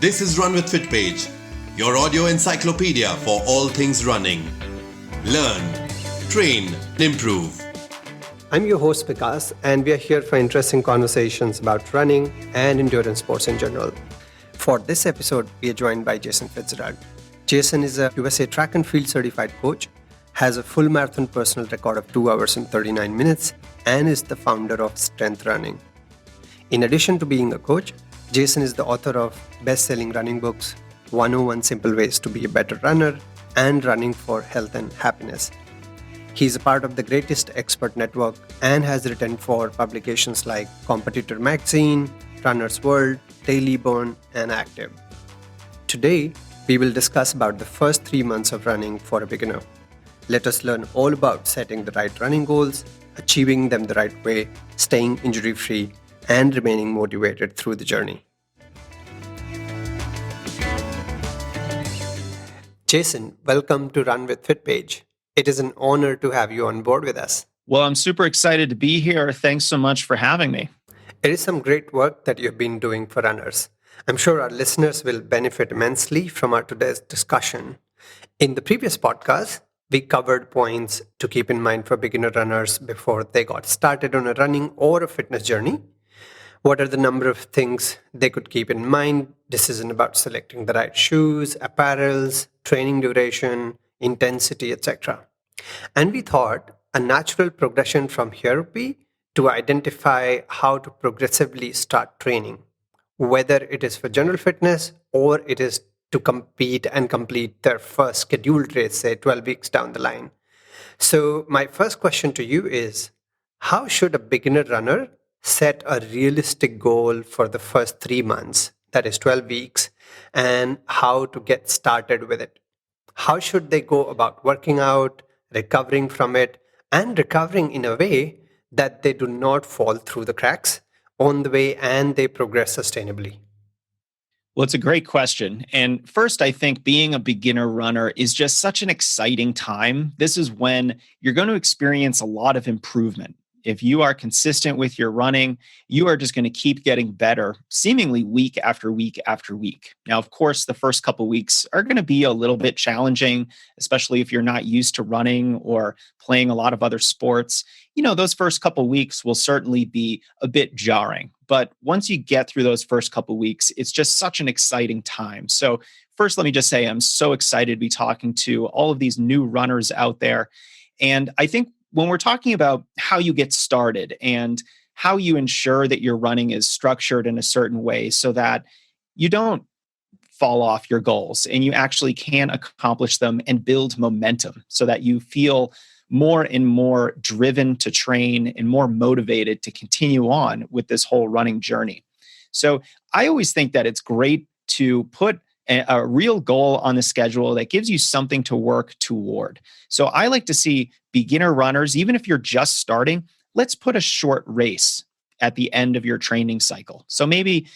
This is Run with Fitpage, your audio encyclopedia for all things running. Learn, train, improve. I'm your host Vikas, and we are here for interesting conversations about running and endurance sports in general. For this episode, we are joined by Jason Fitzgerald. Jason is a USA track and field certified coach, has a full marathon personal record of 2 hours and 39 minutes, and is the founder of Strength Running. In addition to being a coach, Jason is the author of best-selling running books, 101 Simple Ways to Be a Better Runner, and Running for Health and Happiness. He's a part of the Greatest Expert Network and has written for publications like Competitor Magazine, Runner's World, Daily Burn, and Active. Today, we will discuss about the first 3 months of running for a beginner. Let us learn all about setting the right running goals, achieving them the right way, staying injury-free, and remaining motivated through the journey. Jason, welcome to Run with Fitpage. It is an honor to have you on board with us. Well, I'm super excited to be here. Thanks so much for having me. It is some great work that you've been doing for runners. I'm sure our listeners will benefit immensely from our today's discussion. In the previous podcast, we covered points to keep in mind for beginner runners before they got started on a running or a fitness journey. What are the number of things they could keep in mind? Decision about selecting the right shoes, apparels, training duration, intensity, etc. And we thought a natural progression from here would be to identify how to progressively start training, whether it is for general fitness or it is to compete and complete their first scheduled race, say 12 weeks down the line. So my first question to you is, how should a beginner runner set a realistic goal for the first 3 months, that is 12 weeks, and how to get started with it? How should they go about working out, recovering from it, and recovering in a way that they do not fall through the cracks on the way and they progress sustainably? Well, it's a great question. And first, I think being a beginner runner is just such an exciting time. This is when you're going to experience a lot of improvement. If you are consistent with your running, you are just going to keep getting better, seemingly week after week after week. Now, of course, the first couple of weeks are going to be a little bit challenging, especially if you're not used to running or playing a lot of other sports. Those first couple of weeks will certainly be a bit jarring. But once you get through those first couple of weeks, it's just such an exciting time. So first, let me just say I'm so excited to be talking to all of these new runners out there. And I think when we're talking about how you get started and how you ensure that your running is structured in a certain way so that you don't fall off your goals and you actually can accomplish them and build momentum so that you feel more and more driven to train and more motivated to continue on with this whole running journey. So I always think that it's great to put a real goal on the schedule that gives you something to work toward. So I like to see beginner runners, even if you're just starting, let's put a short race at the end of your training cycle. So maybe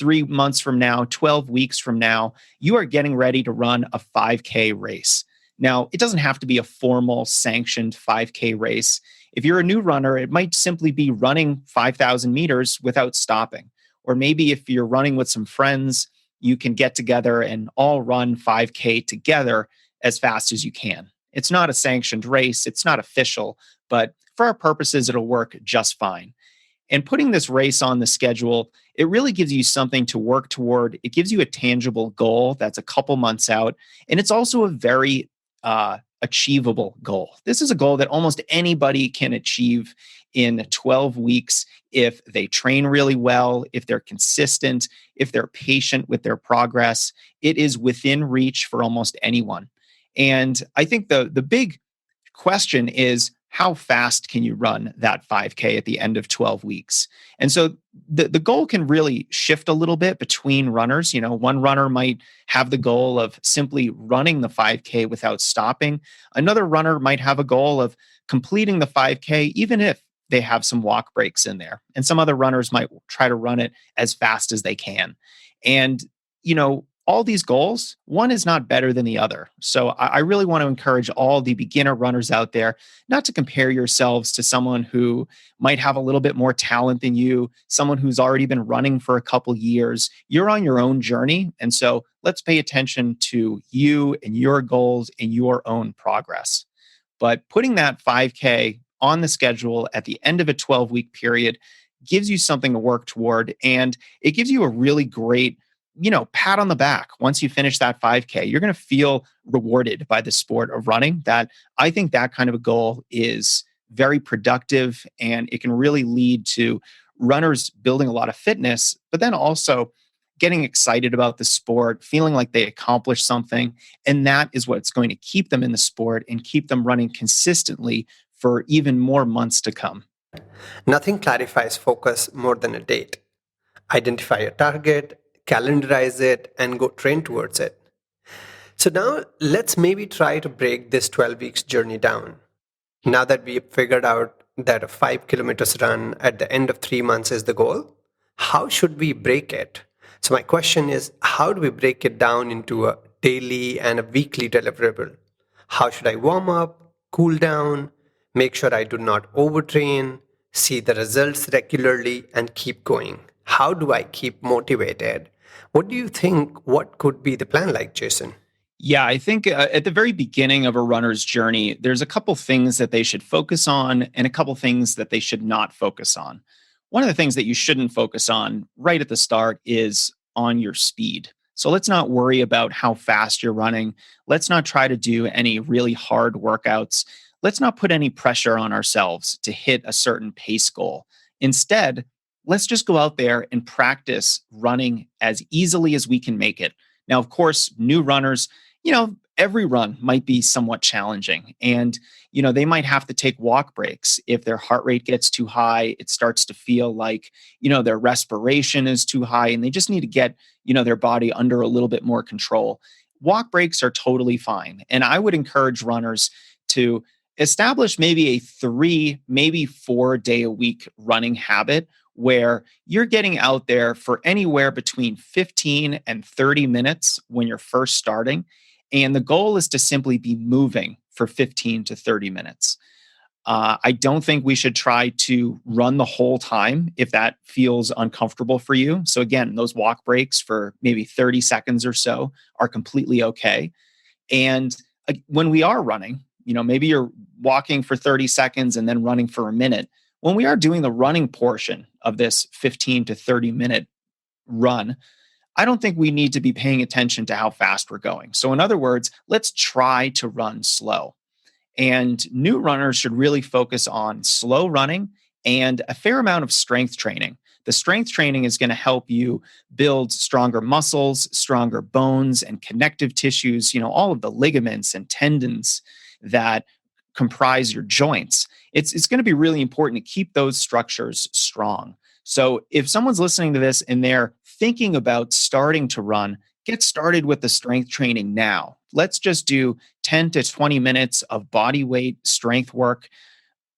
3 months from now, 12 weeks from now, you are getting ready to run a 5K race. Now, it doesn't have to be a formal sanctioned 5K race. If you're a new runner, it might simply be running 5,000 meters without stopping. Or maybe if you're running with some friends, you can get together and all run 5K together as fast as you can. It's not a sanctioned race. It's not official, but for our purposes, it'll work just fine. And putting this race on the schedule, it really gives you something to work toward. It gives you a tangible goal that's a couple months out. And it's also a very achievable goal. This is a goal that almost anybody can achieve in 12 weeks if they train really well, if they're consistent, if they're patient with their progress. It is within reach for almost anyone. And I think the big question is, how fast can you run that 5K at the end of 12 weeks? And so the goal can really shift a little bit between runners. One runner might have the goal of simply running the 5K without stopping. Another runner might have a goal of completing the 5K, even if they have some walk breaks in there. And some other runners might try to run it as fast as they can. And, all these goals, one is not better than the other. So I really want to encourage all the beginner runners out there not to compare yourselves to someone who might have a little bit more talent than you, someone who's already been running for a couple years. You're on your own journey. And so let's pay attention to you and your goals and your own progress. But putting that 5K on the schedule at the end of a 12-week period gives you something to work toward. And it gives you a really great pat on the back. Once you finish that 5K, you're going to feel rewarded by the sport of running. That I think that kind of a goal is very productive, and it can really lead to runners building a lot of fitness, but then also getting excited about the sport, feeling like they accomplished something. And that is what's going to keep them in the sport and keep them running consistently for even more months to come. Nothing clarifies focus more than a date. Identify a target, calendarize it, and go train towards it. So now let's maybe try to break this 12 weeks journey down. Now that we've figured out that a 5 kilometers run at the end of 3 months is the goal, how should we break it? So my question is, how do we break it down into a daily and a weekly deliverable? How should I warm up, cool down, make sure I do not overtrain, see the results regularly, and keep going? How do I keep motivated? What do you think? What could be the plan like, Jason? Yeah, I think at the very beginning of a runner's journey, there's a couple things that they should focus on and a couple things that they should not focus on. One of the things that you shouldn't focus on right at the start is on your speed. So let's not worry about how fast you're running. Let's not try to do any really hard workouts. Let's not put any pressure on ourselves to hit a certain pace goal. Instead, let's just go out there and practice running as easily as we can make it. Now, of course, new runners, every run might be somewhat challenging, and, they might have to take walk breaks. If their heart rate gets too high, it starts to feel like, their respiration is too high, and they just need to get, their body under a little bit more control. Walk breaks are totally fine. And I would encourage runners to establish maybe a 3, maybe 4 day a week running habit where you're getting out there for anywhere between 15 and 30 minutes when you're first starting. And the goal is to simply be moving for 15 to 30 minutes. I don't think we should try to run the whole time if that feels uncomfortable for you. So again, those walk breaks for maybe 30 seconds or so are completely okay. And when we are running, maybe you're walking for 30 seconds and then running for a minute. When we are doing the running portion of this 15 to 30 minute run, I don't think we need to be paying attention to how fast we're going. So in other words, let's try to run slow. And new runners should really focus on slow running and a fair amount of strength training. The strength training is going to help you build stronger muscles, stronger bones, and connective tissues, all of the ligaments and tendons that comprise your joints. It's going to be really important to keep those structures strong. So if someone's listening to this and they're thinking about starting to run, get started with the strength training now. Let's just do 10 to 20 minutes of body weight strength work,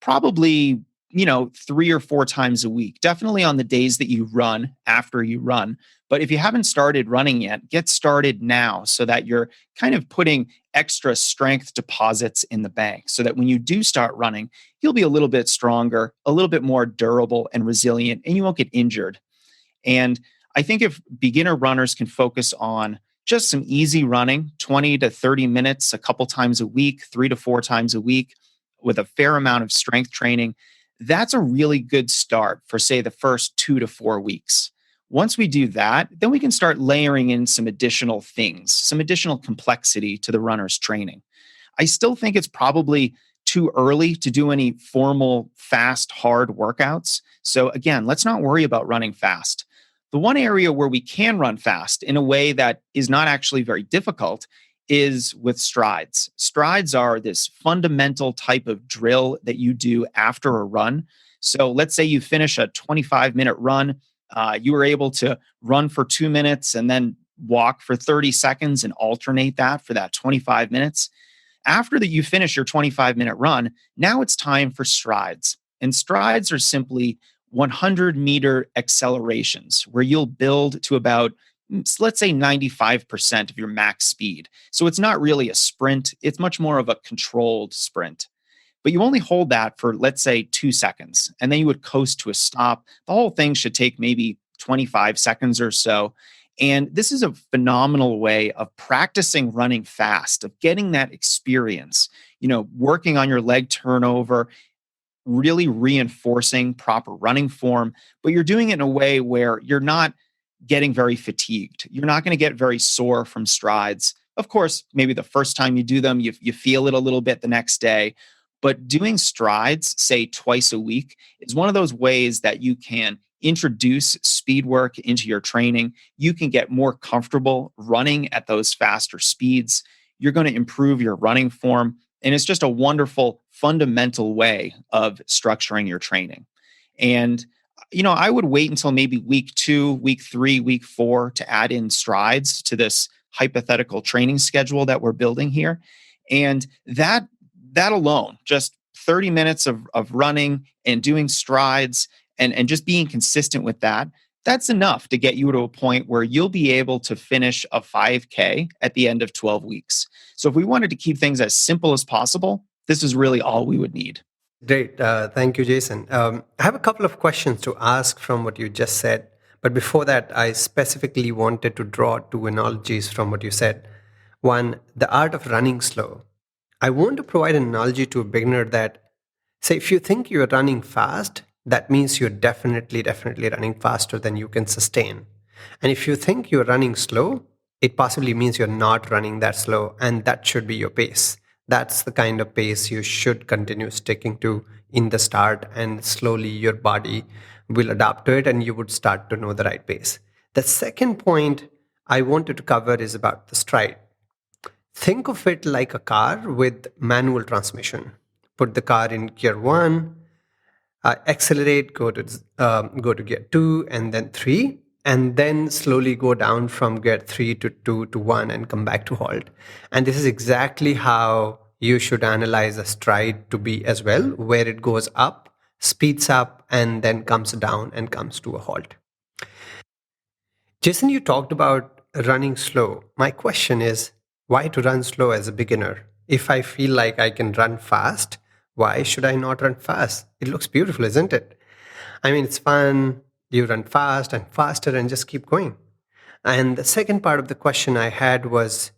probably 3 or 4 times a week, definitely on the days that you run after you run. But if you haven't started running yet, get started now so that you're kind of putting extra strength deposits in the bank so that when you do start running, you'll be a little bit stronger, a little bit more durable and resilient, and you won't get injured. And I think if beginner runners can focus on just some easy running, 20 to 30 minutes a couple times a week, 3 to 4 times a week with a fair amount of strength training, that's a really good start for, say, the first 2 to 4 weeks. Once we do that, then we can start layering in some additional things, some additional complexity to the runner's training. I still think it's probably too early to do any formal, fast, hard workouts. So again, let's not worry about running fast. The one area where we can run fast in a way that is not actually very difficult is with strides. Strides are this fundamental type of drill that you do after a run. So let's say you finish a 25-minute run. You were able to run for 2 minutes and then walk for 30 seconds and alternate that for that 25 minutes. After that, you finish your 25-minute run, now it's time for strides. And strides are simply 100-meter accelerations where you'll build to about let's say 95% of your max speed. So it's not really a sprint, it's much more of a controlled sprint. But you only hold that for, let's say, 2 seconds, and then you would coast to a stop. The whole thing should take maybe 25 seconds or so. And this is a phenomenal way of practicing running fast, of getting that experience, working on your leg turnover, really reinforcing proper running form, but you're doing it in a way where you're not getting very fatigued. You're not going to get very sore from strides. Of course, maybe the first time you do them, you feel it a little bit the next day. But doing strides, say twice a week, is one of those ways that you can introduce speed work into your training. You can get more comfortable running at those faster speeds. You're going to improve your running form. And it's just a wonderful, fundamental way of structuring your training. And, I would wait until maybe week 2, week 3, week 4 to add in strides to this hypothetical training schedule that we're building here. And that alone, just 30 minutes of running and doing strides and just being consistent with that, that's enough to get you to a point where you'll be able to finish a 5K at the end of 12 weeks. So if we wanted to keep things as simple as possible, this is really all we would need. Great. Thank you, Jason. I have a couple of questions to ask from what you just said. But before that, I specifically wanted to draw two analogies from what you said. One, the art of running slow. I want to provide an analogy to a beginner that, say, if you think you're running fast, that means you're definitely running faster than you can sustain. And if you think you're running slow, it possibly means you're not running that slow, and that should be your pace. That's the kind of pace you should continue sticking to in the start, and slowly your body will adapt to it and you would start to know the right pace. The second point I wanted to cover is about the stride. Think of it like a car with manual transmission. Put the car in gear 1, accelerate, go to gear 2 and then 3, and then slowly go down from gear 3 to 2 to 1 and come back to halt. And this is exactly how you should analyze a stride to be as well, where it goes up, speeds up, and then comes down and comes to a halt. Jason, you talked about running slow. My question is, why to run slow as a beginner? If I feel like I can run fast, why should I not run fast? It looks beautiful, isn't it? I mean, it's fun. You run fast and faster and just keep going. And the second part of the question I had was,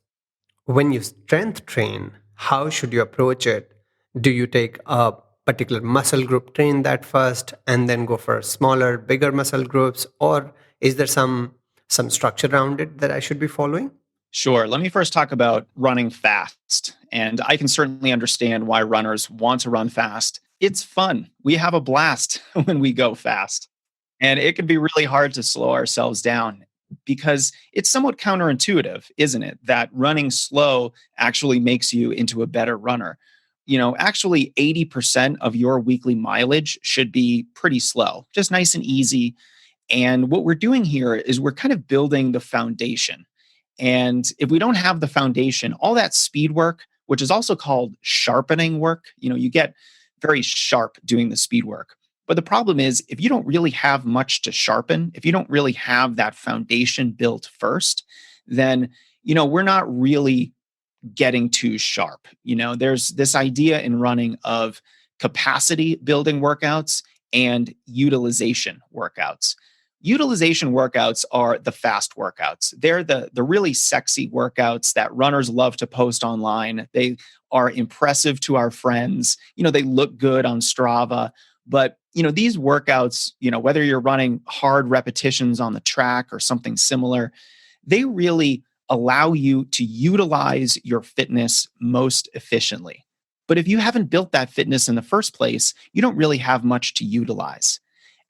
when you strength train, how should you approach it? Do you take a particular muscle group, train that first, and then go for smaller, bigger muscle groups? Or is there some structure around it that I should be following? Sure. Let me first talk about running fast. And I can certainly understand why runners want to run fast. It's fun. We have a blast when we go fast. And it can be really hard to slow ourselves down because it's somewhat counterintuitive, isn't it? That running slow actually makes you into a better runner. Actually 80% of your weekly mileage should be pretty slow, just nice and easy. And what we're doing here is we're kind of building the foundation. And if we don't have the foundation, all that speed work, which is also called sharpening work, you get very sharp doing the speed work. But the problem is, if you don't really have much to sharpen, if you don't really have that foundation built first, then, we're not really getting too sharp. There's this idea in running of capacity building workouts and utilization workouts. Utilization workouts are the fast workouts. They're the really sexy workouts that runners love to post online. They are impressive to our friends. They look good on Strava. But, these workouts, whether you're running hard repetitions on the track or something similar, they really allow you to utilize your fitness most efficiently. But if you haven't built that fitness in the first place, you don't really have much to utilize.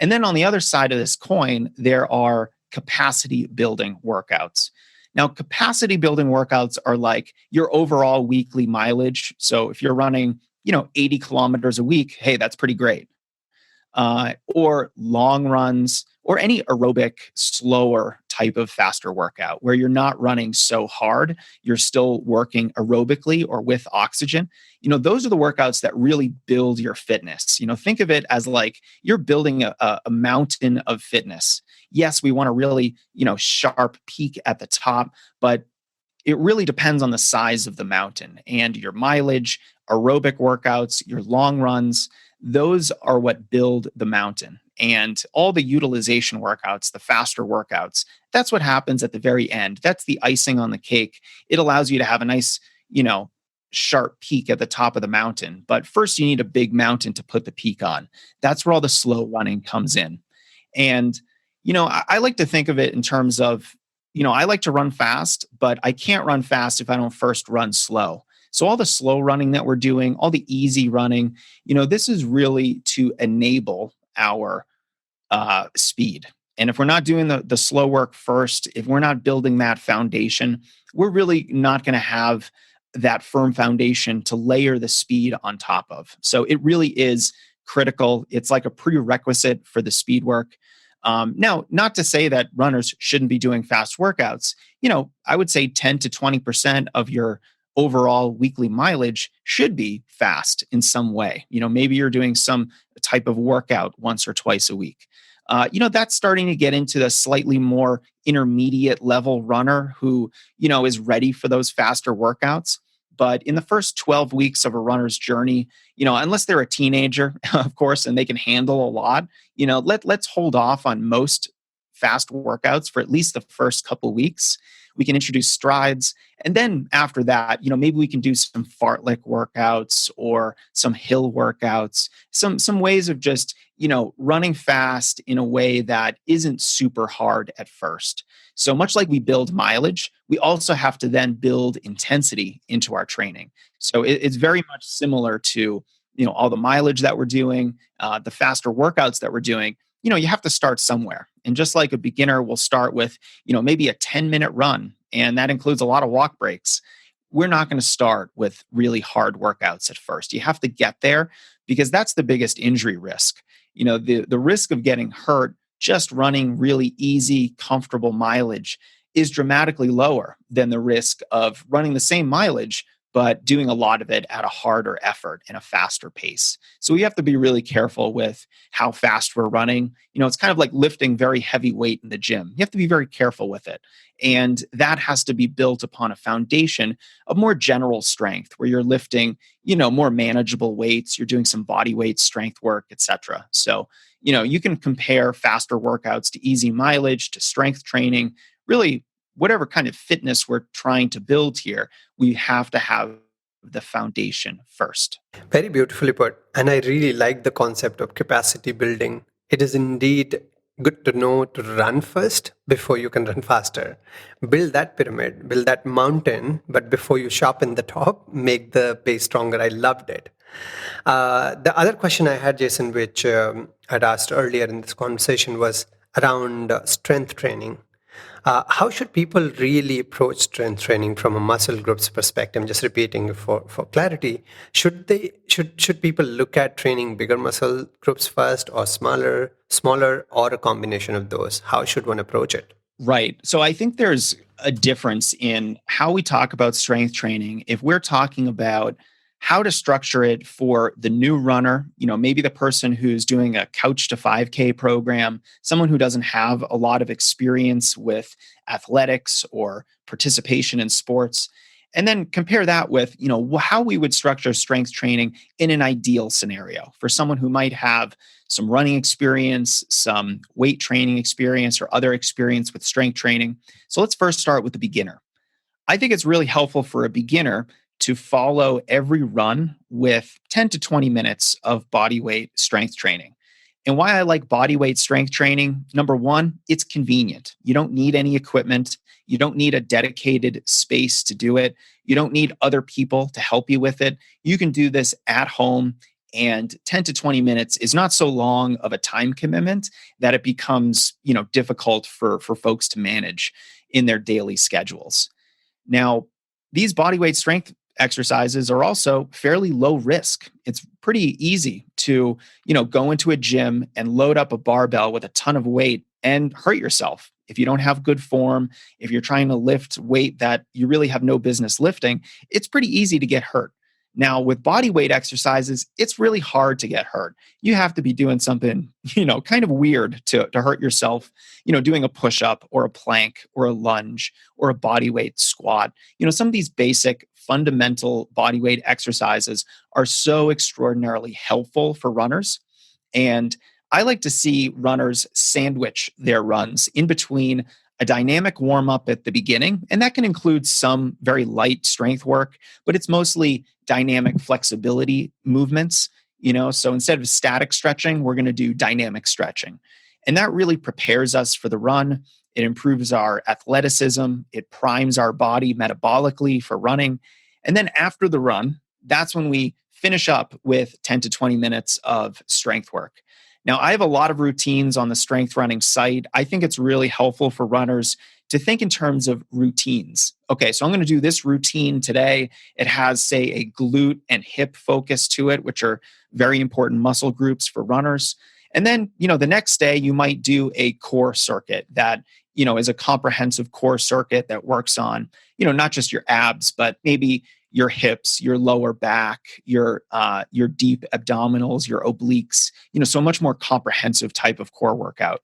And then on the other side of this coin, there are capacity building workouts. Now, capacity building workouts are like your overall weekly mileage. So if you're running, 80 kilometers a week, hey, that's pretty great. Or long runs or any aerobic, slower type of faster workout where you're not running so hard, you're still working aerobically or with oxygen. Those are the workouts that really build your fitness. Think of it as like you're building a mountain of fitness. Yes, we want a really, sharp peak at the top, but it really depends on the size of the mountain and your mileage, aerobic workouts, your long runs. Those are what build the mountain. And all the utilization workouts, the faster workouts, that's what happens at the very end. That's the icing on the cake. It allows you to have a nice, sharp peak at the top of the mountain. But first, you need a big mountain to put the peak on. That's where all the slow running comes in. And, I like to think of it in terms of, I like to run fast, but I can't run fast if I don't first run slow. So all the slow running that we're doing, all the easy running, this is really to enable our speed. And if we're not doing the slow work first, if we're not building that foundation, we're really not going to have that firm foundation to layer the speed on top of. So it really is critical. It's like a prerequisite for the speed work. Now, not to say that runners shouldn't be doing fast workouts. I would say 10 to 20% of your overall weekly mileage should be fast in some way. Maybe you're doing some type of workout once or twice a week. That's starting to get into the slightly more intermediate level runner who, is ready for those faster workouts. But in the first 12 weeks of a runner's journey, unless they're a teenager, of course, and they can handle a lot, let's hold off on most fast workouts for at least the first couple weeks. We can introduce strides. And then after that, maybe we can do some fartlek workouts or some hill workouts, some ways of just, running fast in a way that isn't super hard at first. So much like we build mileage, we also have to then build intensity into our training. So it's very much similar to, all the mileage that we're doing, the faster workouts that we're doing. You have to start somewhere. And just like a beginner will start with, maybe a 10-minute run, and that includes a lot of walk breaks. We're not going to start with really hard workouts at first. You have to get there because that's the biggest injury risk. The risk of getting hurt just running really easy, comfortable mileage is dramatically lower than the risk of running the same mileage, but doing a lot of it at a harder effort and a faster pace. So we have to be really careful with how fast we're running. It's kind of like lifting very heavy weight in the gym. You have to be very careful with it. And that has to be built upon a foundation of more general strength where you're lifting, more manageable weights, you're doing some body weight strength work, etc. So, you can compare faster workouts to easy mileage, to strength training, really whatever kind of fitness we're trying to build here, we have to have the foundation first. Very beautifully put. And I really like the concept of capacity building. It is indeed good to know to run first before you can run faster. Build that pyramid, build that mountain, but before you sharpen the top, make the base stronger. I loved it. The other question I had, Jason, which I'd asked earlier in this conversation was around strength training. How should people really approach strength training from a muscle group's perspective? I'm just repeating for clarity. Should people look at training bigger muscle groups first or smaller, or a combination of those? How should one approach it? Right. So I think there's a difference in how we talk about strength training. If we're talking about how to structure it for the new runner, maybe the person who's doing a couch to 5K program, someone who doesn't have a lot of experience with athletics or participation in sports, and then compare that with, how we would structure strength training in an ideal scenario for someone who might have some running experience, some weight training experience, or other experience with strength training. So let's first start with the beginner. I think it's really helpful for a beginner to follow every run with 10 to 20 minutes of body weight strength training. And why I like body weight strength training, number one, it's convenient. You don't need any equipment. You don't need a dedicated space to do it. You don't need other people to help you with it. You can do this at home, and 10 to 20 minutes is not so long of a time commitment that it becomes, difficult for folks to manage in their daily schedules. Now, these body weight strength exercises are also fairly low risk. It's pretty easy to, go into a gym and load up a barbell with a ton of weight and hurt yourself if you don't have good form, if you're trying to lift weight that you really have no business lifting, it's pretty easy to get hurt. Now, with body weight exercises, it's really hard to get hurt. You have to be doing something, kind of weird to hurt yourself, doing a push-up or a plank or a lunge or a body weight squat. Some of these basic fundamental body weight exercises are so extraordinarily helpful for runners. And I like to see runners sandwich their runs in between a dynamic warm up at the beginning. And that can include some very light strength work, but it's mostly dynamic flexibility movements. So instead of static stretching, we're going to do dynamic stretching. And that really prepares us for the run. It improves our athleticism. It primes our body metabolically for running. And then after the run, that's when we finish up with 10 to 20 minutes of strength work. Now, I have a lot of routines on the Strength Running site. I think it's really helpful for runners to think in terms of routines. Okay, so I'm going to do this routine today. It has, say, a glute and hip focus to it, which are very important muscle groups for runners. And then, the next day you might do a core circuit that, is a comprehensive core circuit that works on, not just your abs, but maybe your hips, your lower back, your deep abdominals, your obliques, so a much more comprehensive type of core workout.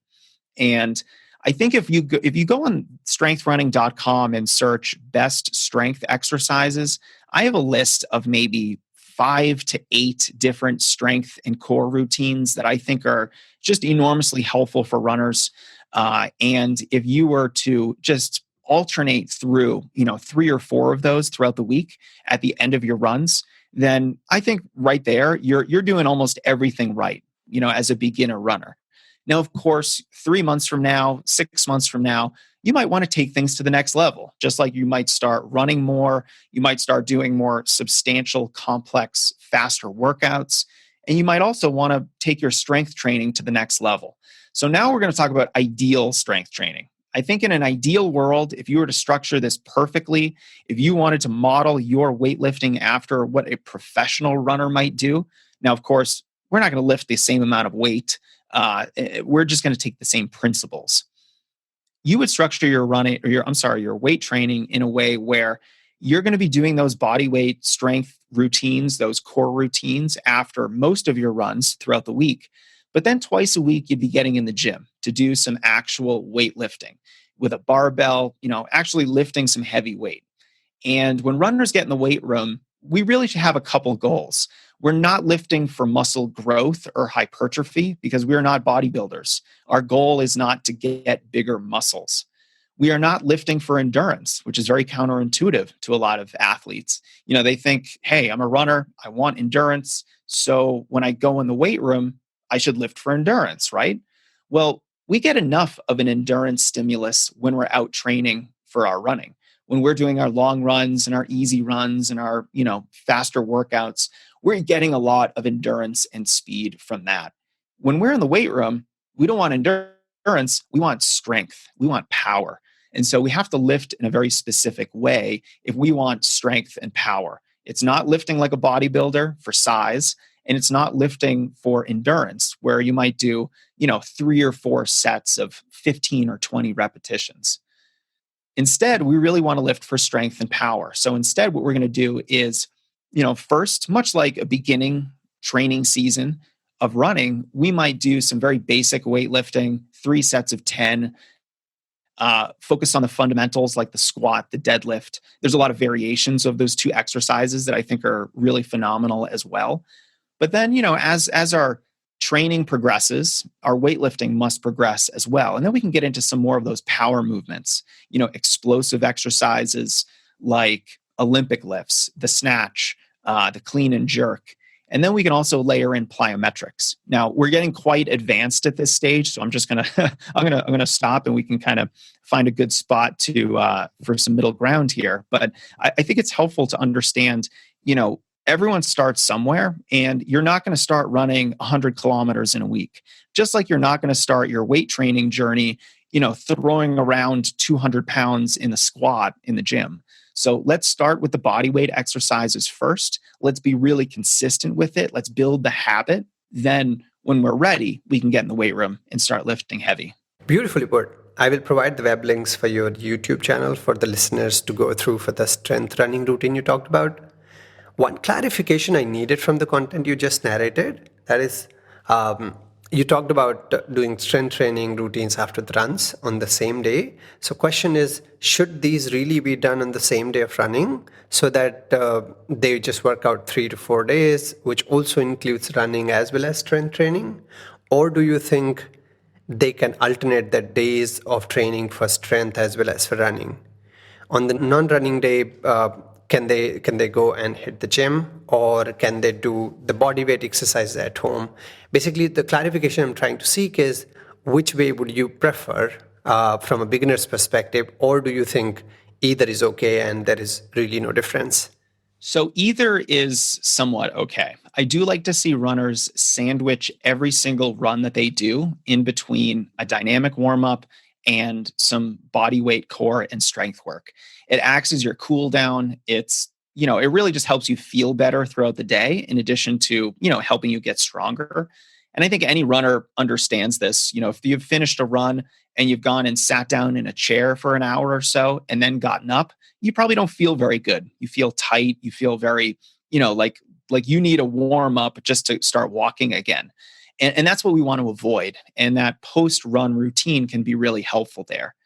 And I think if you go on strengthrunning.com and search best strength exercises, I have a list of maybe 5 to 8 different strength and core routines that I think are just enormously helpful for runners. And if you were to just alternate through, 3 or 4 of those throughout the week at the end of your runs, then I think right there, you're doing almost everything right, as a beginner runner. Now, of course, 3 months from now, 6 months from now, you might want to take things to the next level. Just like you might start running more, you might start doing more substantial, complex, faster workouts, and you might also want to take your strength training to the next level. So now we're going to talk about ideal strength training. I think in an ideal world, if you were to structure this perfectly, if you wanted to model your weightlifting after what a professional runner might do, now, of course, we're not going to lift the same amount of weight. We're just going to take the same principles. You would structure your your weight training in a way where you're going to be doing those body weight strength routines, those core routines after most of your runs throughout the week. But then twice a week, you'd be getting in the gym to do some actual weightlifting with a barbell, actually lifting some heavy weight. And when runners get in the weight room, we really should have a couple goals. We're not lifting for muscle growth or hypertrophy because we are not bodybuilders. Our goal is not to get bigger muscles. We are not lifting for endurance, which is very counterintuitive to a lot of athletes. They think, hey, I'm a runner. I want endurance. So when I go in the weight room, I should lift for endurance, right? Well, we get enough of an endurance stimulus when we're out training for our running. When we're doing our long runs and our easy runs and our, faster workouts, we're getting a lot of endurance and speed from that. When we're in the weight room, we don't want endurance, we want strength, we want power. And so we have to lift in a very specific way if we want strength and power. It's not lifting like a bodybuilder for size, and it's not lifting for endurance where you might do, 3 or 4 sets of 15 or 20 repetitions. Instead, we really want to lift for strength and power. So instead, what we're going to do is, first, much like a beginning training season of running, we might do some very basic weightlifting, 3 sets of 10, focus on the fundamentals like the squat, the deadlift. There's a lot of variations of those 2 exercises that I think are really phenomenal as well. But then, as our training progresses, our weightlifting must progress as well. And then we can get into some more of those power movements, explosive exercises like Olympic lifts, the snatch, the clean and jerk. And then we can also layer in plyometrics. Now, we're getting quite advanced at this stage, so I'm just going to I'm going to stop and we can kind of find a good spot to for some middle ground here. But I think it's helpful to understand, everyone starts somewhere, and you're not going to start running 100 kilometers in a week. Just like you're not going to start your weight training journey, throwing around 200 pounds in the squat in the gym. So let's start with the body weight exercises first. Let's be really consistent with it. Let's build the habit. Then when we're ready, we can get in the weight room and start lifting heavy. Beautifully put. I will provide the web links for your YouTube channel for the listeners to go through for the strength running routine you talked about. One clarification I needed from the content you just narrated, that is, you talked about doing strength training routines after the runs on the same day. So question is, should these really be done on the same day of running so that they just work out 3 to 4 days, which also includes running as well as strength training? Or do you think they can alternate the days of training for strength as well as for running? On the non-running day, can they go and hit the gym, or can they do the body weight exercises at home? Basically, the clarification I'm trying to seek is which way would you prefer from a beginner's perspective, or do you think either is okay and there is really no difference? So either is somewhat okay. I do like to see runners sandwich every single run that they do in between a dynamic warm up and some body weight, core, and strength work. It acts as your cool down. It really just helps you feel better throughout the day, in addition to, helping you get stronger. And I think any runner understands this. If you've finished a run and you've gone and sat down in a chair for an hour or so and then gotten up, you probably don't feel very good. You feel tight. You feel very, like you need a warm up just to start walking again. And that's what we want to avoid. And that post-run routine can be really helpful there.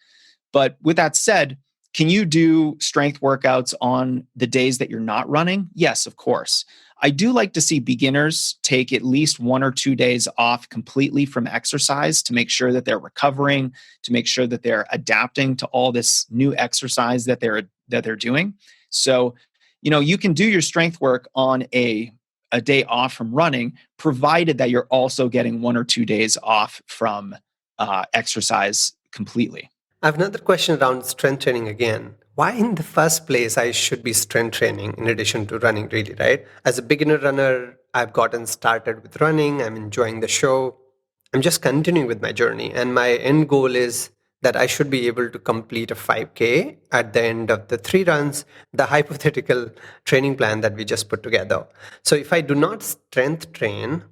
But with that said, can you do strength workouts on the days that you're not running? Yes, of course. I do like to see beginners take at least 1 or 2 days off completely from exercise to make sure that they're recovering, to make sure that they're adapting to all this new exercise that they're doing. So, you can do your strength work on a day off from running, provided that you're also getting 1 or 2 days off from exercise completely. I have another question around strength training again. Why in the first place I should be strength training in addition to running, really, right? As a beginner runner, I've gotten started with running. I'm enjoying the show. I'm just continuing with my journey. And my end goal is that I should be able to complete a 5K at the end of the 3 runs, the hypothetical training plan that we just put together. So if I do not strength train,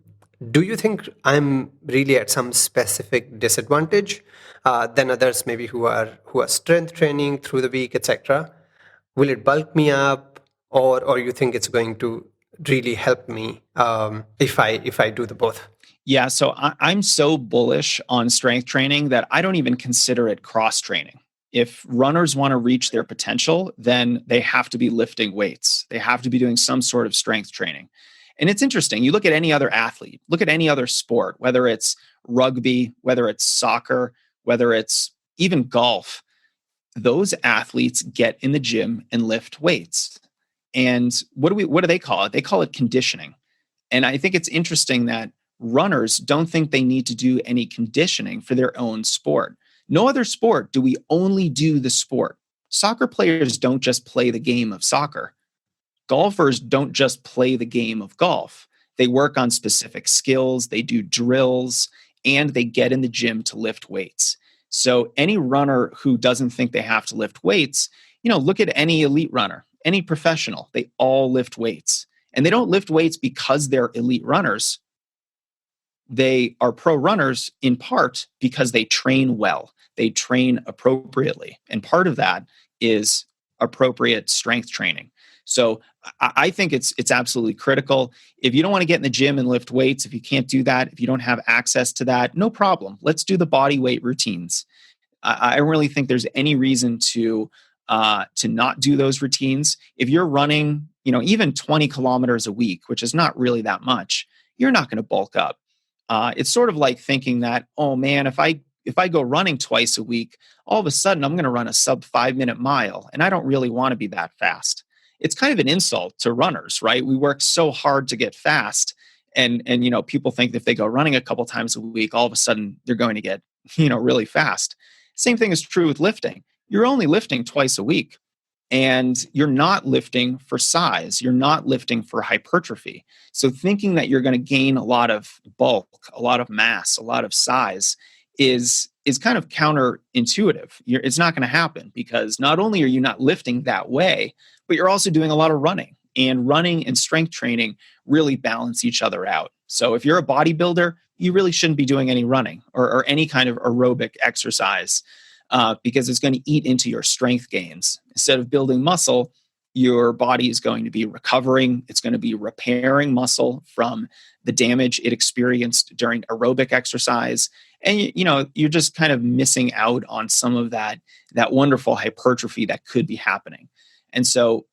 do you think I'm really at some specific disadvantage than others maybe who are strength training through the week, etc.? Will it bulk me up, or you think it's going to really help me if I do the both? Yeah, so I'm so bullish on strength training that I don't even consider it cross training. If runners want to reach their potential, then they have to be lifting weights. They have to be doing some sort of strength training. And it's interesting. You look at any other athlete, look at any other sport, whether it's rugby, whether it's soccer, whether it's even golf, those athletes get in the gym and lift weights. And what do they call it? They call it conditioning. And I think it's interesting that runners don't think they need to do any conditioning for their own sport. No other sport do we only do the sport. Soccer players don't just play the game of soccer. Golfers don't just play the game of golf. They work on specific skills, they do drills, and they get in the gym to lift weights. So any runner who doesn't think they have to lift weights, look at any elite runner, any professional, they all lift weights. And they don't lift weights because they're elite runners. They are pro runners in part because they train well. They train appropriately. And part of that is appropriate strength training. So I think it's absolutely critical. If you don't want to get in the gym and lift weights, if you can't do that, if you don't have access to that, no problem. Let's do the body weight routines. I don't really think there's any reason to not do those routines. If you're running, even 20 kilometers a week, which is not really that much, you're not going to bulk up. It's sort of like thinking that, oh man, if I go running twice a week, all of a sudden I'm going to run a sub 5-minute mile, and I don't really want to be that fast. It's kind of an insult to runners, right? We work so hard to get fast, and people think that if they go running a couple times a week, all of a sudden they're going to get really fast. Same thing is true with lifting. You're only lifting twice a week, and you're not lifting for size. You're not lifting for hypertrophy. So thinking that you're going to gain a lot of bulk, a lot of mass, a lot of size is kind of counterintuitive. It's not going to happen, because not only are you not lifting that way, but you're also doing a lot of running. And running and strength training really balance each other out. So if you're a bodybuilder, you really shouldn't be doing any running or any kind of aerobic exercise. because it's going to eat into your strength gains. Instead of building muscle, your body is going to be recovering. It's going to be repairing muscle from the damage it experienced during aerobic exercise. And you're just kind of missing out on some of that wonderful hypertrophy that could be happening. And so,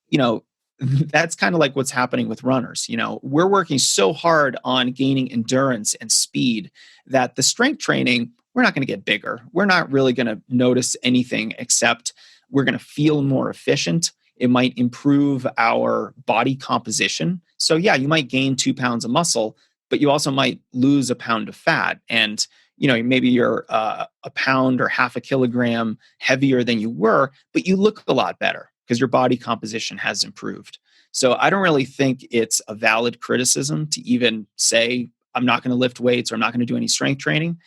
that's kind of like what's happening with runners. We're working so hard on gaining endurance and speed that the strength training, we're not going to get bigger. We're not really going to notice anything except we're going to feel more efficient. It might improve our body composition. So yeah, you might gain 2 pounds of muscle, but you also might lose a pound of fat. And maybe you're a pound or half a kilogram heavier than you were, but you look a lot better because your body composition has improved. So I don't really think it's a valid criticism to even say, I'm not going to lift weights or I'm not going to do any strength training,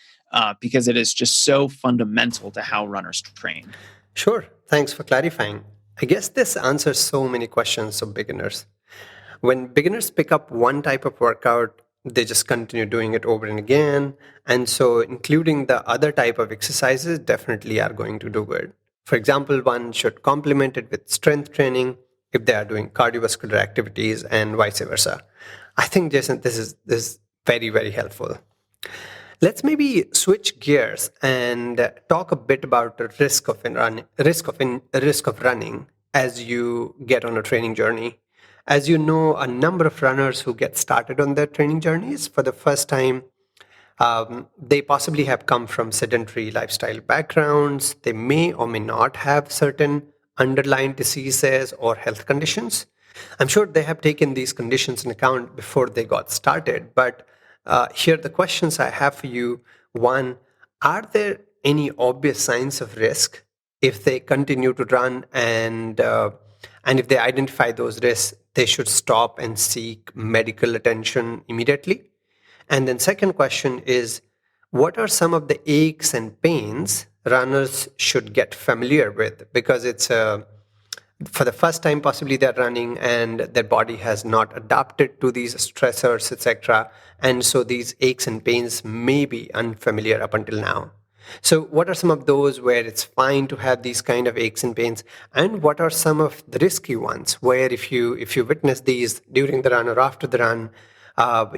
because it is just so fundamental to how runners train. Sure. Thanks for clarifying. I guess this answers so many questions of beginners. When beginners pick up one type of workout, they just continue doing it over and again. And so including the other type of exercises definitely are going to do good. For example, one should complement it with strength training if they are doing cardiovascular activities and vice versa. I think, Jason, this is very, very helpful. Let's maybe switch gears and talk a bit about the risk of running as you get on a training journey. As you know, a number of runners who get started on their training journeys for the first time, they possibly have come from sedentary lifestyle backgrounds. They may or may not have certain underlying diseases or health conditions. I'm sure they have taken these conditions in account before they got started, but here are the questions I have for you. One, are there any obvious signs of risk if they continue to run, and if they identify those risks, they should stop and seek medical attention immediately? And then second question is, what are some of the aches and pains runners should get familiar with? Because it's for the first time possibly they're running and their body has not adapted to these stressors, etc. And so these aches and pains may be unfamiliar up until now. So what are some of those where it's fine to have these kind of aches and pains? And what are some of the risky ones where if you witness these during the run or after the run,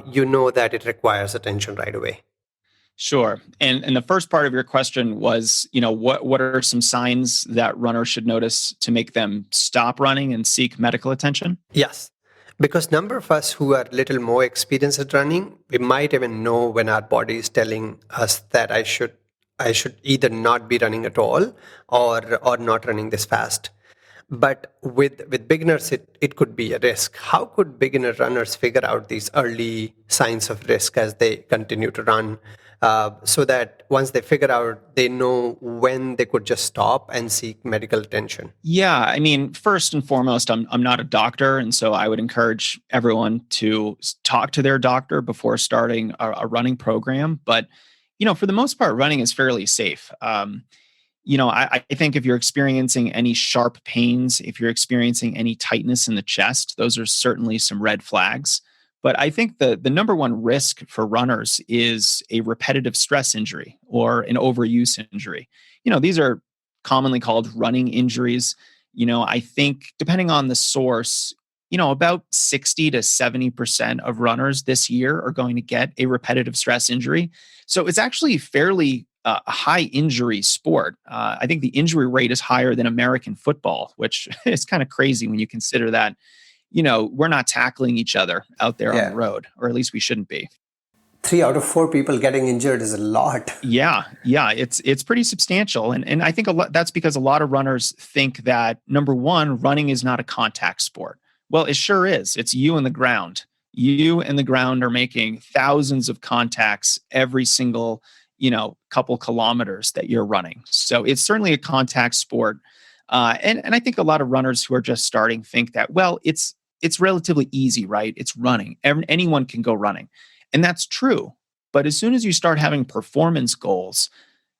you know that it requires attention right away? Sure. And the first part of your question was, what are some signs that runners should notice to make them stop running and seek medical attention? Yes. Because number of us who are little more experienced at running, we might even know when our body is telling us that I should either not be running at all or not running this fast. But with beginners, it could be a risk. How could beginner runners figure out these early signs of risk as they continue to run, so that once they figure out, they know when they could just stop and seek medical attention? Yeah, I mean, first and foremost, I'm not a doctor, and so I would encourage everyone to talk to their doctor before starting a running program. But for the most part, running is fairly safe. I think if you're experiencing any sharp pains, if you're experiencing any tightness in the chest, those are certainly some red flags. But I think the number one risk for runners is a repetitive stress injury or an overuse injury. These are commonly called running injuries. I think depending on the source, about 60 to 70% of runners this year are going to get a repetitive stress injury. So it's actually fairly a high injury sport. I think the injury rate is higher than American football, which is kind of crazy when you consider that, we're not tackling each other out there on the road, or at least we shouldn't be. 3 out of 4 people getting injured is a lot. Yeah, it's pretty substantial, and I think that's because a lot of runners think that, number one, running is not a contact sport. Well, it sure is. It's you and the ground. You and the ground are making thousands of contacts every single couple kilometers that you're running. So it's certainly a contact sport. And I think a lot of runners who are just starting think that, well, it's relatively easy, right? It's running. Anyone can go running. And that's true. But as soon as you start having performance goals,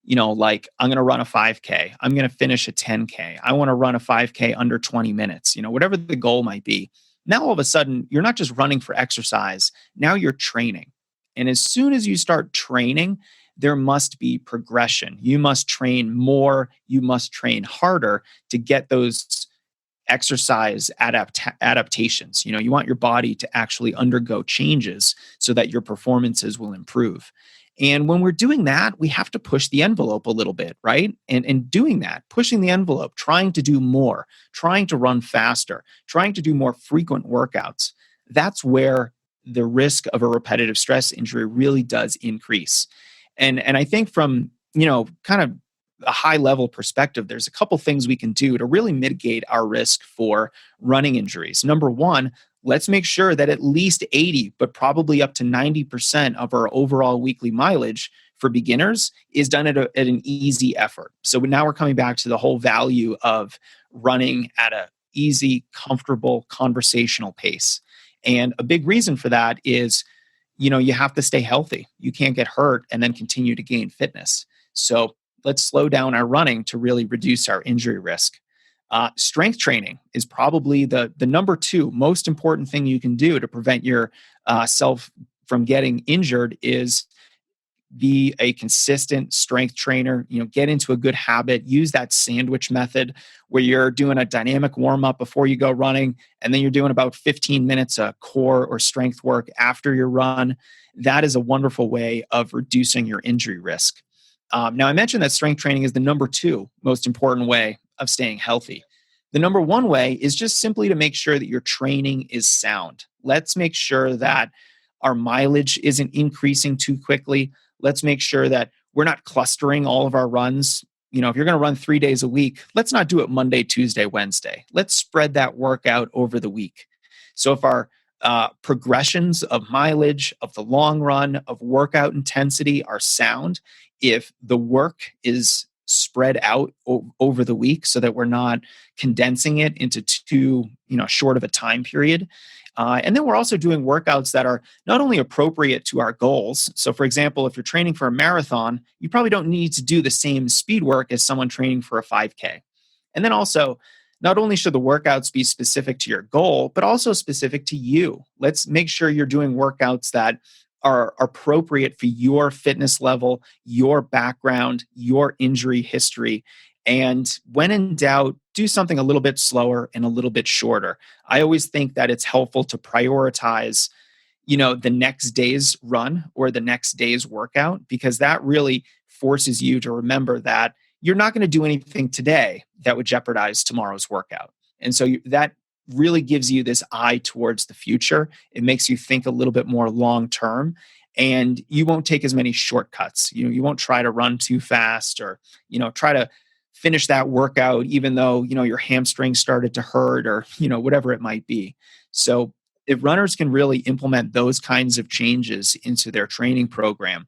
like I'm going to run a 5K, I'm going to finish a 10K, I want to run a 5K under 20 minutes, whatever the goal might be. Now, all of a sudden, you're not just running for exercise. Now you're training. And as soon as you start training, there must be progression. You must train more, you must train harder to get those exercise adaptations. You want your body to actually undergo changes so that your performances will improve. And when we're doing that, we have to push the envelope a little bit, right? And doing that, pushing the envelope, trying to do more, trying to run faster, trying to do more frequent workouts, that's where the risk of a repetitive stress injury really does increase. And I think from, kind of a high level perspective, there's a couple things we can do to really mitigate our risk for running injuries. Number one, let's make sure that at least 80, but probably up to 90% of our overall weekly mileage for beginners is done at an easy effort. So now we're coming back to the whole value of running at a easy, comfortable, conversational pace. And a big reason for that is, you have to stay healthy. You can't get hurt and then continue to gain fitness. So let's slow down our running to really reduce our injury risk. Strength training is probably the number two most important thing you can do to prevent your self from getting injured is be a consistent strength trainer, get into a good habit, use that sandwich method where you're doing a dynamic warm up before you go running, and then you're doing about 15 minutes of core or strength work after your run. That is a wonderful way of reducing your injury risk. Now, I mentioned that strength training is the number two most important way of staying healthy. The number one way is just simply to make sure that your training is sound. Let's make sure that our mileage isn't increasing too quickly. Let's make sure that we're not clustering all of our runs. If you're going to run 3 days a week, let's not do it Monday, Tuesday, Wednesday. Let's spread that workout over the week. So if our progressions of mileage, of the long run, of workout intensity are sound, if the work is spread out over the week so that we're not condensing it into too short of a time period. And then we're also doing workouts that are not only appropriate to our goals. So for example, if you're training for a marathon, you probably don't need to do the same speed work as someone training for a 5K. And then also, not only should the workouts be specific to your goal, but also specific to you. Let's make sure you're doing workouts that are appropriate for your fitness level, your background, your injury history. And when in doubt, do something a little bit slower and a little bit shorter. I always think that it's helpful to prioritize, the next day's run or the next day's workout, because that really forces you to remember that you're not going to do anything today that would jeopardize tomorrow's workout. And so that really gives you this eye towards the future. It makes you think a little bit more long term, and you won't take as many shortcuts. You won't try to run too fast or, try to finish that workout even though, your hamstring started to hurt or, whatever it might be. So if runners can really implement those kinds of changes into their training program,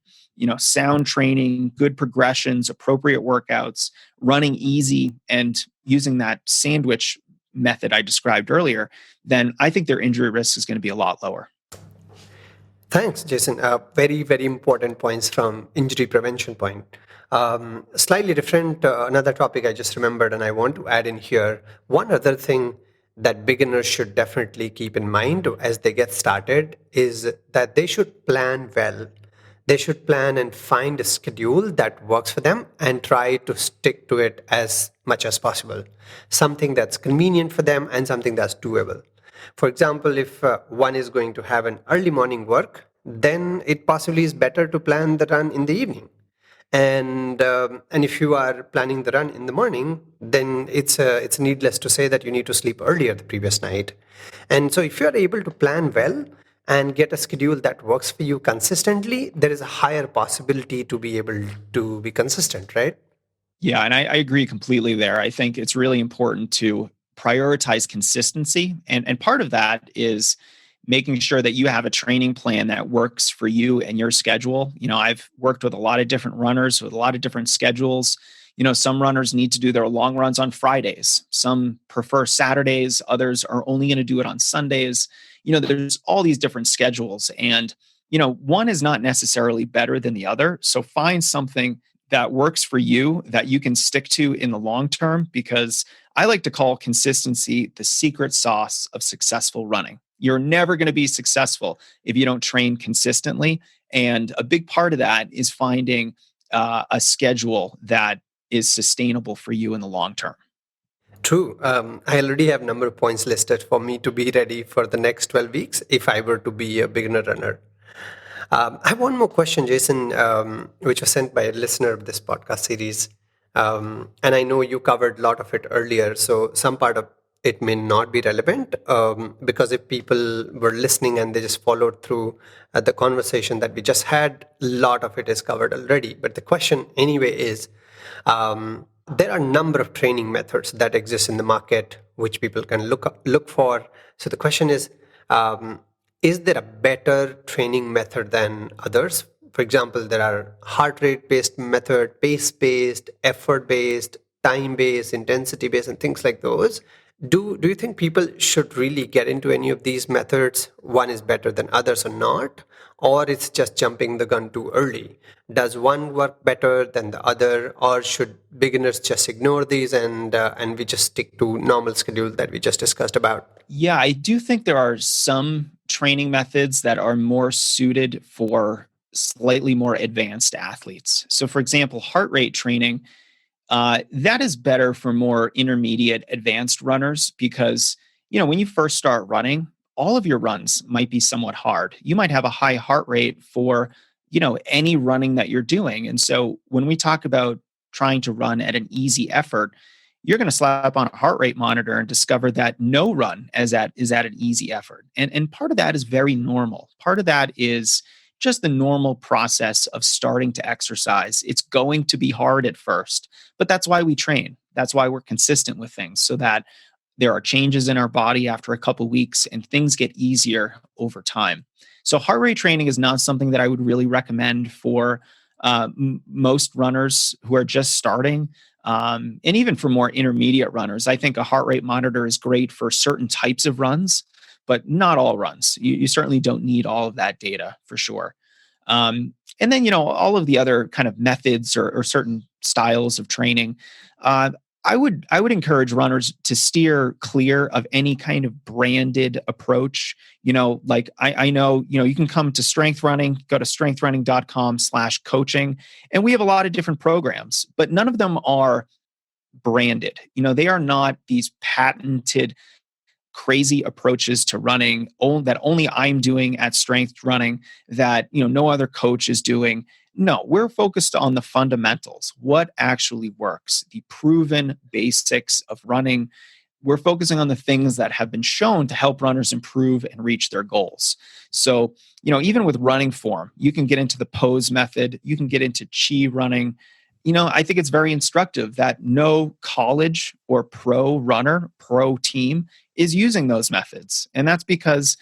sound training, good progressions, appropriate workouts, running easy, and using that sandwich method I described earlier, then I think their injury risk is going to be a lot lower. Thanks, Jason. Very, very important points from injury prevention point. Slightly different, another topic I just remembered and I want to add in here. One other thing that beginners should definitely keep in mind as they get started is that they should plan well. They should plan and find a schedule that works for them and try to stick to it as much as possible. Something that's convenient for them and something that's doable. For example, if one is going to have an early morning work, then it possibly is better to plan the run in the evening. And if you are planning the run in the morning, then it's needless to say that you need to sleep earlier the previous night. And so if you are able to plan well and get a schedule that works for you consistently, there is a higher possibility to be able to be consistent, right? Yeah, and I agree completely there. I think it's really important to prioritize consistency. And part of that is making sure that you have a training plan that works for you and your schedule. I've worked with a lot of different runners with a lot of different schedules. Some runners need to do their long runs on Fridays. Some prefer Saturdays. Others are only going to do it on Sundays. There's all these different schedules, and, one is not necessarily better than the other. So find something that works for you that you can stick to in the long term, because I like to call consistency the secret sauce of successful running. You're never going to be successful if you don't train consistently And a big part of that is finding a schedule that is sustainable for you in the long term. True. I already have number of points listed for me to be ready for the next 12 weeks if I were to be a beginner runner. I have one more question, Jason, which was sent by a listener of this podcast series. And I know you covered a lot of it earlier, so some part of it may not be relevant because if people were listening and they just followed through the conversation that we just had, a lot of it is covered already. But the question anyway is, there are a number of training methods that exist in the market which people can look for. So the question is there a better training method than others? For example, there are heart rate based method, pace based, effort based, time based, intensity based, and things like those. Do you think people should really get into any of these methods? One is better than others or not? Or it's just jumping the gun too early? Does one work better than the other? Or should beginners just ignore these and we just stick to normal schedule that we just discussed about? Yeah, I do think there are some training methods that are more suited for slightly more advanced athletes. So, for example, heart rate training, that is better for more intermediate advanced runners because, when you first start running, all of your runs might be somewhat hard. You might have a high heart rate for, any running that you're doing. And so when we talk about trying to run at an easy effort, you're going to slap on a heart rate monitor and discover that no run is at an easy effort. And part of that is very normal. Part of that is just the normal process of starting to exercise. It's going to be hard at first, but that's why we train. That's why we're consistent with things so that there are changes in our body after a couple weeks and things get easier over time. So heart rate training is not something that I would really recommend for most runners who are just starting. And even for more intermediate runners, I think a heart rate monitor is great for certain types of runs, but not all runs. You certainly don't need all of that data for sure. And then, all of the other kind of methods or certain styles of training, I would encourage runners to steer clear of any kind of branded approach. Like I know, you can come to Strength Running, go to strengthrunning.com/coaching, and we have a lot of different programs, but none of them are branded. They are not these patented crazy approaches to running that only I'm doing at Strength Running that no other coach is doing. No, we're focused on the fundamentals, what actually works, the proven basics of running. We're focusing on the things that have been shown to help runners improve and reach their goals. So, even with running form, you can get into the pose method, you can get into chi running. I think it's very instructive that no college or pro runner, pro team is using those methods. And that's because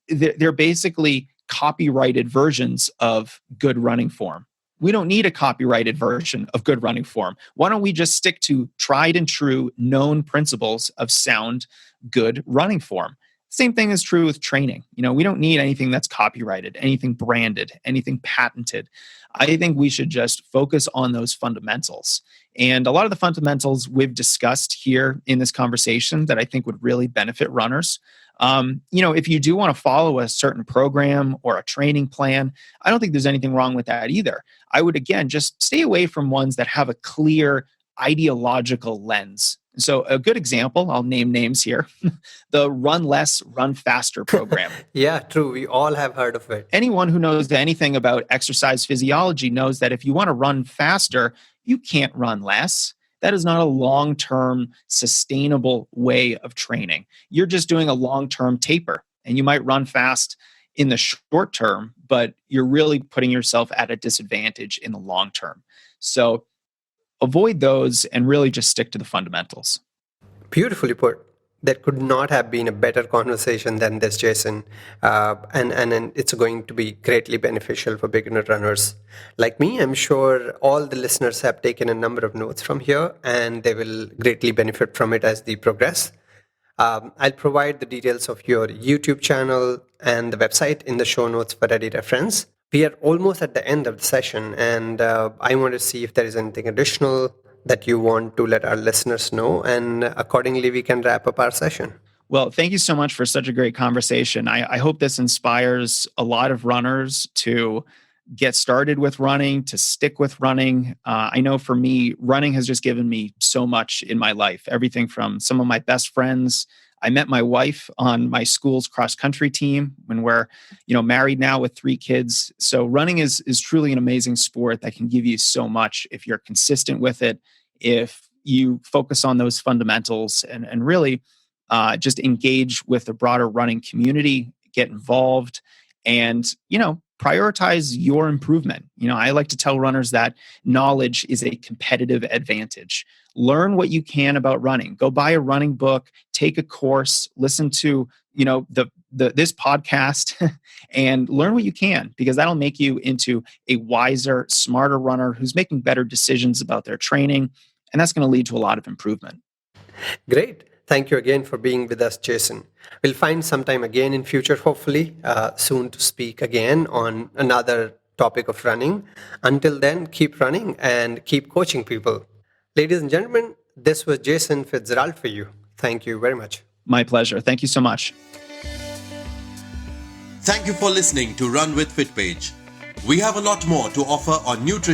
they're basically copyrighted versions of good running form. We don't need a copyrighted version of good running form. Why don't we just stick to tried and true known principles of sound, good running form? Same thing is true with training. We don't need anything that's copyrighted, anything branded, anything patented. I think we should just focus on those fundamentals. And a lot of the fundamentals we've discussed here in this conversation that I think would really benefit runners. If you do want to follow a certain program or a training plan, I don't think there's anything wrong with that either. I would, again, just stay away from ones that have a clear ideological lens. So a good example, I'll name names here, the Run Less, Run Faster program. Yeah, true. We all have heard of it. Anyone who knows anything about exercise physiology knows that if you want to run faster, you can't run less. That is not a long-term sustainable way of training. You're just doing a long-term taper, and you might run fast in the short term, but you're really putting yourself at a disadvantage in the long term. So avoid those and really just stick to the fundamentals. Beautifully put. That could not have been a better conversation than this, Jason. And it's going to be greatly beneficial for beginner runners like me. I'm sure all the listeners have taken a number of notes from here, and they will greatly benefit from it as they progress. I'll provide the details of your YouTube channel and the website in the show notes for ready reference. We are almost at the end of the session, and I want to see if there is anything additional that you want to let our listeners know, and accordingly we can wrap up our session. Well, thank you so much for such a great conversation. I hope this inspires a lot of runners to get started with running, to stick with running. I know for me, running has just given me so much in my life, everything from some of my best friends. I met my wife on my school's cross country team when we're, married now with 3 kids. So running is truly an amazing sport that can give you so much if you're consistent with it, if you focus on those fundamentals and really just engage with the broader running community, get involved, and prioritize your improvement. I like to tell runners that knowledge is a competitive advantage. Learn what you can about running. Go buy a running book, take a course, listen to this podcast, and learn what you can, because that'll make you into a wiser, smarter runner who's making better decisions about their training, and that's going to lead to a lot of improvement. Great. Thank you again for being with us, Jason. We'll find some time again in future, hopefully, soon to speak again on another topic of running. Until then, keep running and keep coaching people. Ladies and gentlemen, this was Jason Fitzgerald for you. Thank you very much. My pleasure. Thank you so much. Thank you for listening to Run with Fitpage. We have a lot more to offer on nutrition